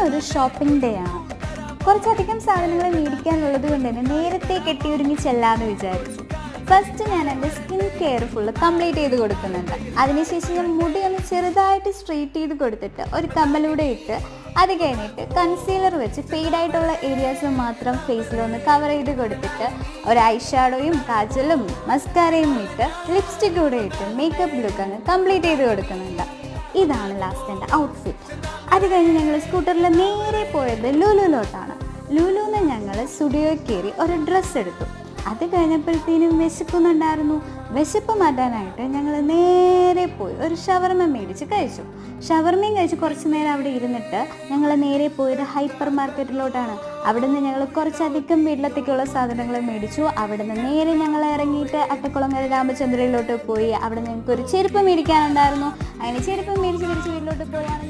ഇന്നൊരു shopping day ആണ്. കുറച്ചധികം സാധനങ്ങൾ മേടിക്കാനുള്ളത് കൊണ്ട് തന്നെ നേരത്തെ കെട്ടിയൊരുങ്ങി ചെല്ലാമെന്ന് വിചാരിച്ചു. ഫസ്റ്റ് ഞാൻ എൻ്റെ സ്കിൻ കെയർ ഫുള്ള് കംപ്ലീറ്റ് ചെയ്ത് കൊടുക്കുന്നുണ്ട്. അതിനുശേഷം ഞാൻ മുടി ഒന്ന് ചെറുതായിട്ട് സ്ട്രെയിറ്റ് ചെയ്ത് കൊടുത്തിട്ട് ഒരു കമ്മലൂടെ ഇട്ട് അത് കഴിഞ്ഞിട്ട് കൺസീലർ വെച്ച് ഫെയ്ഡായിട്ടുള്ള ഏരിയാസ് മാത്രം ഫേസിലൊന്ന് കവർ ചെയ്ത് കൊടുത്തിട്ട് ഒരു ഐ ഷാഡോയും കാജലും മസ്കാരയും ഇട്ട് ലിപ്സ്റ്റിക് കൂടെ ഇട്ട് മേക്കപ്പ് ലുക്ക് അങ്ങ് കംപ്ലീറ്റ് ചെയ്ത് കൊടുക്കുന്നുണ്ട്. ഇതാണ് ലാസ്റ്റ് എൻ്റെ ഔട്ട്ഫിറ്റ്. അത് കഴിഞ്ഞ് ഞങ്ങൾ സ്കൂട്ടറിൽ നേരെ പോയത് ലുലുലോട്ടാണ്. ലുലുന്ന് ഞങ്ങൾ സ്റ്റുഡിയോയിൽ കയറി ഒരു ഡ്രസ്സ് എടുത്തു. അത് കഴിഞ്ഞപ്പോഴത്തേനും വിശക്കുന്നുണ്ടായിരുന്നു. വിശപ്പ് മാറ്റാനായിട്ട് ഞങ്ങൾ നേരെ പോയി ഒരു ഷവർമ മേടിച്ച് കഴിച്ചു. ഷവർമയും കഴിച്ച് കുറച്ച് നേരം അവിടെ ഇരുന്നിട്ട് ഞങ്ങൾ നേരെ പോയത് ഹൈപ്പർ മാർക്കറ്റിലോട്ടാണ്. അവിടെ നിന്ന് ഞങ്ങൾ കുറച്ചധികം വീട്ടിലത്തേക്കുള്ള സാധനങ്ങൾ മേടിച്ചു. അവിടെ നിന്ന് നേരെ ഞങ്ങൾ ഇറങ്ങിയിട്ട് അട്ടക്കുളങ്ങര രാമചന്ദ്രയിലോട്ട് പോയി. അവിടെ ഞങ്ങൾക്ക് ഒരു ചെരുപ്പ് മേടിക്കാനുണ്ടായിരുന്നു. അങ്ങനെ ചെരുപ്പ് മേടിച്ച് വീട്ടിലോട്ട് പോയാണ്.